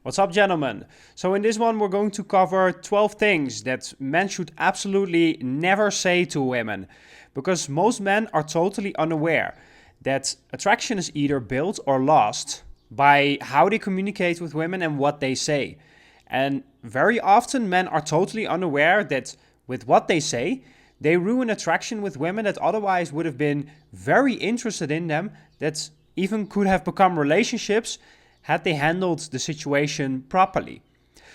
What's up, gentlemen? So in this one, we're going to cover 12 things that men should absolutely never say to women, because most men are totally unaware that attraction is either built or lost by how they communicate with women and what they say. And very often men are totally unaware that with what they say, they ruin attraction with women that otherwise would have been very interested in them, that even could have become relationships had they handled the situation properly.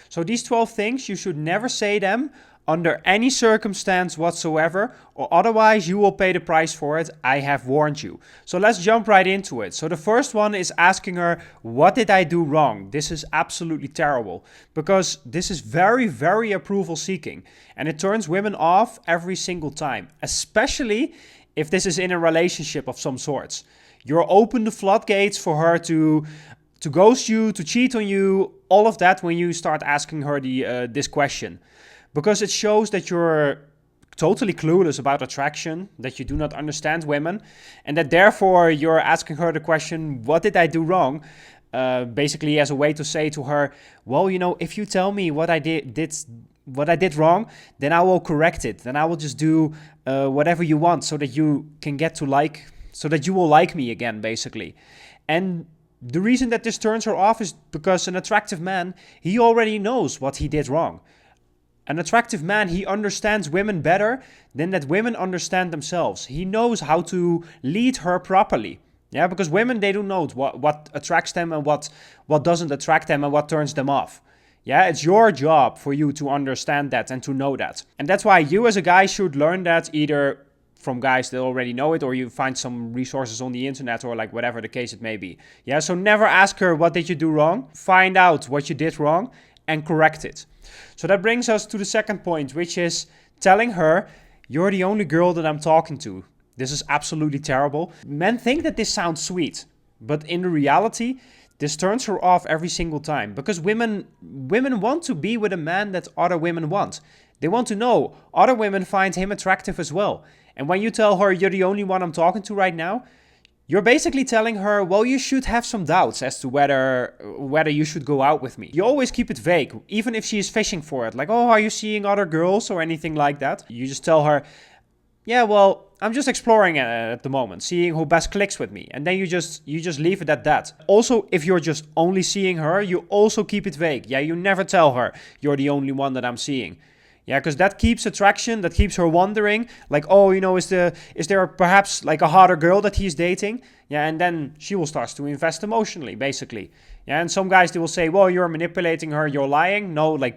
So these 12 things, you should never say them under any circumstance whatsoever, or otherwise you will pay the price for it. I have warned you. So let's jump right into it. So the first one is asking her, what did I do wrong? This is absolutely terrible, because this is very, very approval seeking, and it turns women off every single time, especially if this is in a relationship of some sorts. You're open the floodgates for her to ghost you, to cheat on you, all of that when you start asking her this question. Because it shows that you're totally clueless about attraction, that you do not understand women, and that therefore you're asking her the question, what did I do wrong? Basically as a way to say to her, well, if you tell me what I did wrong, then I will correct it. Then I will just do whatever you want so that you will like me again, basically. And the reason that this turns her off is because an attractive man, he already knows what he did wrong. An attractive man, he understands women better than that women understand themselves. He knows how to lead her properly. Yeah, because women, they don't know what attracts them and what doesn't attract them and what turns them off. Yeah, it's your job for you to understand that and to know that. And that's why you as a guy should learn that either from guys that already know it, or you find some resources on the internet, or like whatever the case it may be. Yeah, so never ask her, what did you do wrong? Find out what you did wrong and correct it. So that brings us to the second point, which is telling her, you're the only girl that I'm talking to. This is absolutely terrible. Men think that this sounds sweet, but in reality, this turns her off every single time, because women want to be with a man that other women want. They want to know other women find him attractive as well. And when you tell her you're the only one I'm talking to right now, you're basically telling her, well, you should have some doubts as to whether you should go out with me. You always keep it vague, even if she is fishing for it. Like, oh, are you seeing other girls or anything like that? You just tell her, yeah, well, I'm just exploring at the moment, seeing who best clicks with me. And then you just leave it at that. Also, if you're just only seeing her, you also keep it vague. Yeah, you never tell her you're the only one that I'm seeing. Yeah, because that keeps attraction, that keeps her wondering, like, oh, is there perhaps like a hotter girl that he's dating? Yeah, and then she will start to invest emotionally, basically. Yeah, and some guys, they will say, well, you're manipulating her, you're lying. No, like,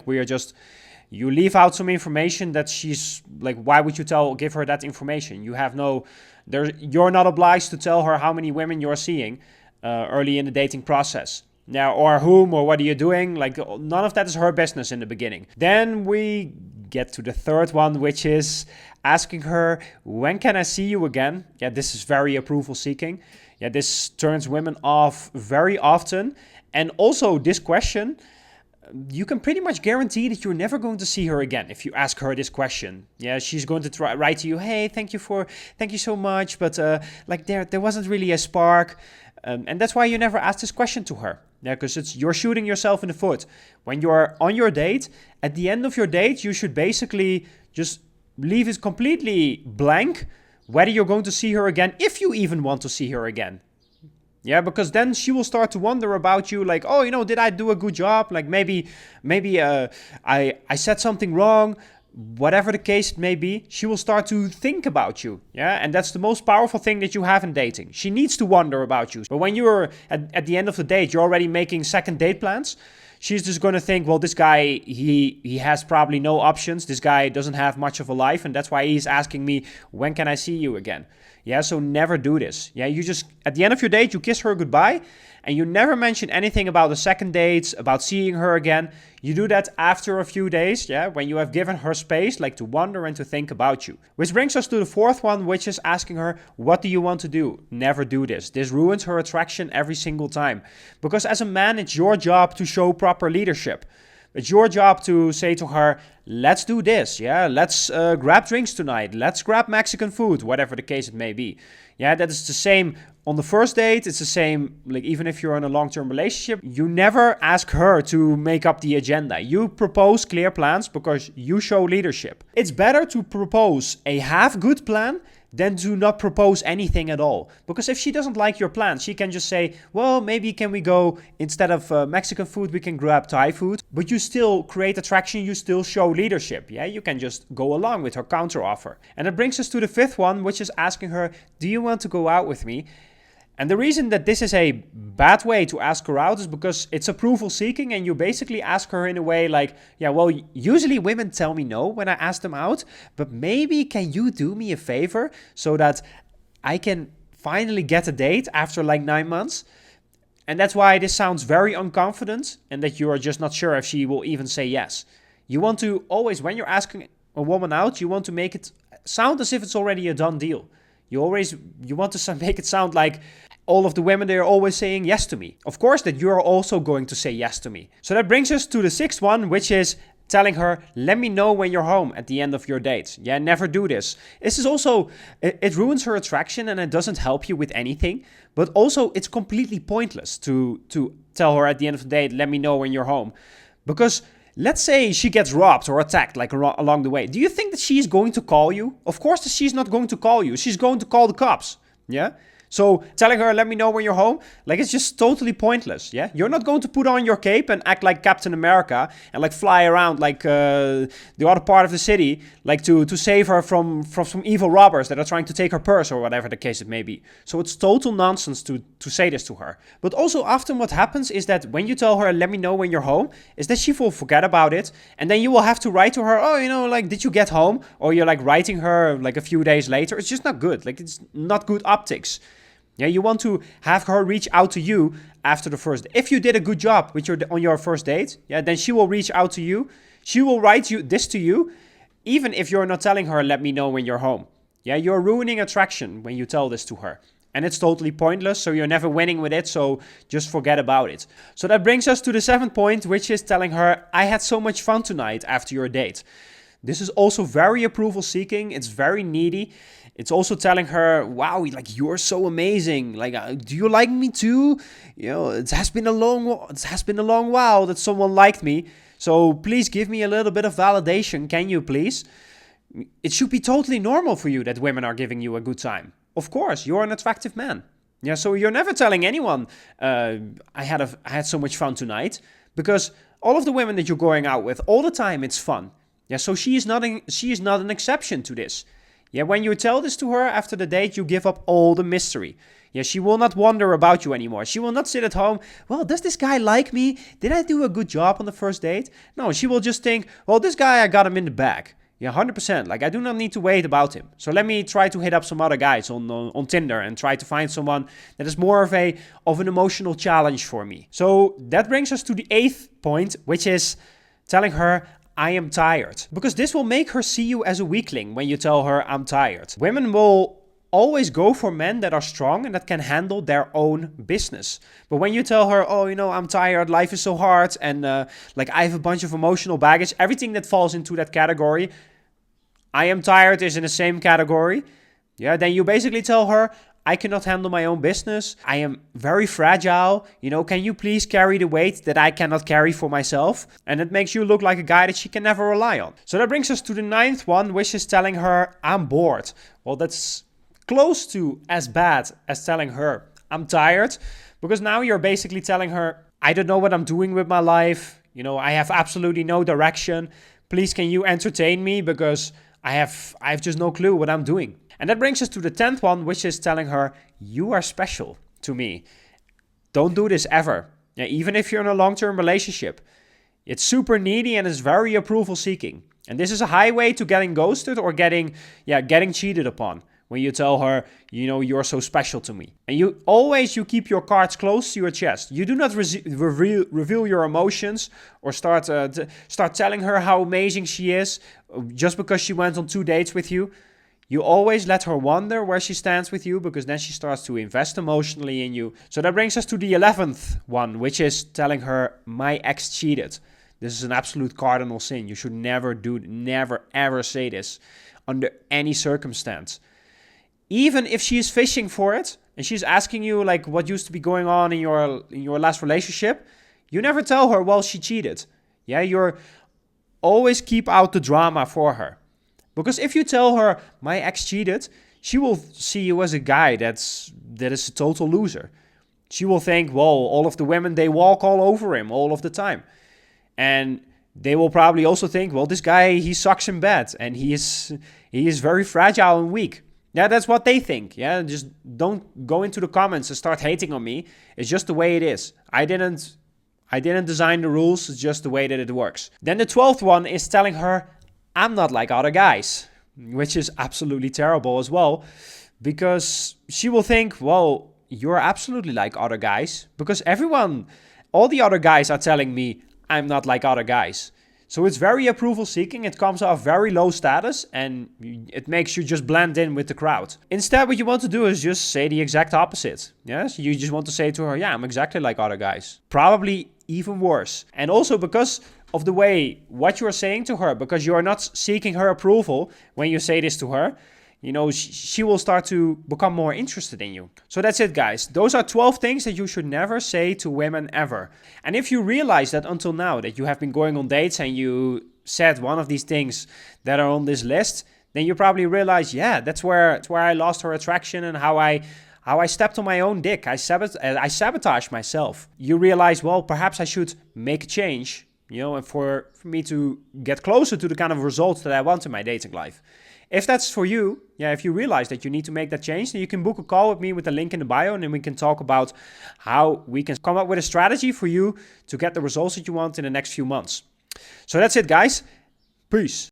you leave out some information that she's, like, why would you give her that information? You're not obliged to tell her how many women you're seeing early in the dating process. Now, or whom, or what are you doing? Like, none of that is her business in the beginning. Then we get to the third one, which is asking her, when can I see you again? Yeah, this is very approval seeking. Yeah, this turns women off very often. And also this question, you can pretty much guarantee that you're never going to see her again if you ask her this question. Yeah, she's going to write to you, hey, thank you so much, but there wasn't really a spark. And that's why you never ask this question to her. Yeah, because you're shooting yourself in the foot. When you're on your date, at the end of your date, you should basically just leave it completely blank whether you're going to see her again, if you even want to see her again. Yeah, because then she will start to wonder about you, like, oh, did I do a good job? Like maybe I said something wrong. Whatever the case may be, she will start to think about you. Yeah, and that's the most powerful thing that you have in dating. She needs to wonder about you. But when you're at the end of the date, you're already making second date plans. She's just going to think, well, this guy, he has probably no options. This guy doesn't have much of a life, and that's why he's asking me, when can I see you again? Yeah, so never do this. Yeah, you just, at the end of your date, you kiss her goodbye, and you never mention anything about the second dates, about seeing her again. You do that after a few days, yeah, when you have given her space, like to wonder and to think about you. Which brings us to the fourth one, which is asking her, what do you want to do? Never do this. This ruins her attraction every single time. Because as a man, it's your job to show proper leadership. It's your job to say to her, let's do this, yeah? Let's grab drinks tonight. Let's grab Mexican food, whatever the case it may be. Yeah, that is the same on the first date. It's the same, like even if you're in a long-term relationship, you never ask her to make up the agenda. You propose clear plans because you show leadership. It's better to propose a half-good plan than to not propose anything at all. Because if she doesn't like your plan, she can just say, well, maybe can we go, instead of Mexican food, we can grab Thai food. But you still create attraction, you still show leadership. Yeah, you can just go along with her counteroffer. And that brings us to the fifth one, which is asking her, do you want to go out with me? And the reason that this is a bad way to ask her out is because it's approval seeking, and you basically ask her in a way like, yeah, well, usually women tell me no when I ask them out, but maybe can you do me a favor so that I can finally get a date after like 9 months? And that's why this sounds very unconfident and that you are just not sure if she will even say yes. You want to always, when you're asking a woman out, you want to make it sound as if it's already a done deal. You want to make it sound like all of the women, they're always saying yes to me. Of course that you're also going to say yes to me. So that brings us to the sixth one, which is telling her, let me know when you're home at the end of your date. Yeah, never do this. This is also, it ruins her attraction and it doesn't help you with anything. But also it's completely pointless to tell her at the end of the date, let me know when you're home. Because let's say she gets robbed or attacked like along the way. Do you think that she's going to call you? Of course that she's not going to call you. She's going to call the cops. Yeah? So telling her, let me know when you're home, like it's just totally pointless. Yeah, you're not going to put on your cape and act like Captain America and like fly around like the other part of the city, like to save her from some evil robbers that are trying to take her purse or whatever the case it may be. So it's total nonsense to say this to her. But also often what happens is that when you tell her, let me know when you're home, is that she will forget about it. And then you will have to write to her, oh, like, did you get home? Or you're like writing her like a few days later. It's just not good. Like it's not good optics. Yeah, you want to have her reach out to you after the first day. If you did a good job on your first date, yeah, then she will reach out to you. She will write this to you, even if you're not telling her, let me know when you're home. Yeah, you're ruining attraction when you tell this to her. And it's totally pointless, so you're never winning with it, so just forget about it. So that brings us to the seventh point, which is telling her, I had so much fun tonight after your date. This is also very approval seeking. It's very needy. It's also telling her, wow, like you're so amazing. Like, do you like me too? You know, it has been a long while that someone liked me. So please give me a little bit of validation. Can you please? It should be totally normal for you that women are giving you a good time. Of course, you're an attractive man. Yeah, so you're never telling anyone, I had so much fun tonight, because all of the women that you're going out with all the time, it's fun. Yeah, so she is not an exception to this. Yeah, when you tell this to her after the date, you give up all the mystery. Yeah, she will not wonder about you anymore. She will not sit at home, well, does this guy like me? Did I do a good job on the first date? No, she will just think, well, this guy, I got him in the bag. Yeah, 100%. Like, I do not need to wait about him. So let me try to hit up some other guys on Tinder and try to find someone that is more of an emotional challenge for me. So that brings us to the eighth point, which is telling her, I am tired. Because this will make her see you as a weakling when you tell her, I'm tired. Women will always go for men that are strong and that can handle their own business. But when you tell her, oh, I'm tired, life is so hard, and like I have a bunch of emotional baggage, everything that falls into that category, I am tired is in the same category. Yeah, then you basically tell her, I cannot handle my own business. I am very fragile. Can you please carry the weight that I cannot carry for myself? And it makes you look like a guy that she can never rely on. So that brings us to the ninth one, which is telling her, I'm bored. Well, that's close to as bad as telling her, I'm tired. Because now you're basically telling her, I don't know what I'm doing with my life. I have absolutely no direction. Please, can you entertain me? Because I have just no clue what I'm doing. And that brings us to the 10th one, which is telling her, you are special to me. Don't do this ever. Yeah, even if you're in a long-term relationship. It's super needy and is very approval seeking. And this is a highway to getting ghosted or getting cheated upon. When you tell her, you're so special to me. And you keep your cards close to your chest. You do not reveal your emotions or start telling her how amazing she is just because she went on 2 dates with you. You always let her wonder where she stands with you, because then she starts to invest emotionally in you. So that brings us to the 11th one, which is telling her, my ex cheated. This is an absolute cardinal sin. You should never ever say this under any circumstance. even if she is fishing for it and she's asking you like what used to be going on in your last relationship, you never tell her, well, she cheated. Yeah, you're always keep out the drama for her. Because if you tell her my ex cheated, she will see you as a guy that is a total loser. She will think, well, all of the women, they walk all over him all of the time. And they will probably also think, well, this guy, he sucks in bed and he is very fragile and weak. Yeah, that's what they think. Yeah, just don't go into the comments and start hating on me. It's just the way it is. I didn't design the rules. It's just the way that it works. Then the 12th one is telling her, I'm not like other guys, which is absolutely terrible as well, because she will think, well, you're absolutely like other guys, because all the other guys are telling me I'm not like other guys. So it's very approval seeking. It comes off very low status and it makes you just blend in with the crowd. Instead, what you want to do is just say the exact opposite. Yes, you just want to say to her, yeah, I'm exactly like other guys. Probably even worse. And also because of the way what you're saying to her, because you are not seeking her approval when you say this to her, she will start to become more interested in you. So that's it, guys. Those are 12 things that you should never say to women ever. And if you realize that until now that you have been going on dates and you said one of these things that are on this list, then you probably realize, yeah, that's where I lost her attraction and how I stepped on my own dick. I sabotaged myself. You realize, well, perhaps I should make a change, and for me to get closer to the kind of results that I want in my dating life. If that's for you, if you realize that you need to make that change, then you can book a call with me with the link in the bio, and then we can talk about how we can come up with a strategy for you to get the results that you want in the next few months. So that's it, guys. Peace.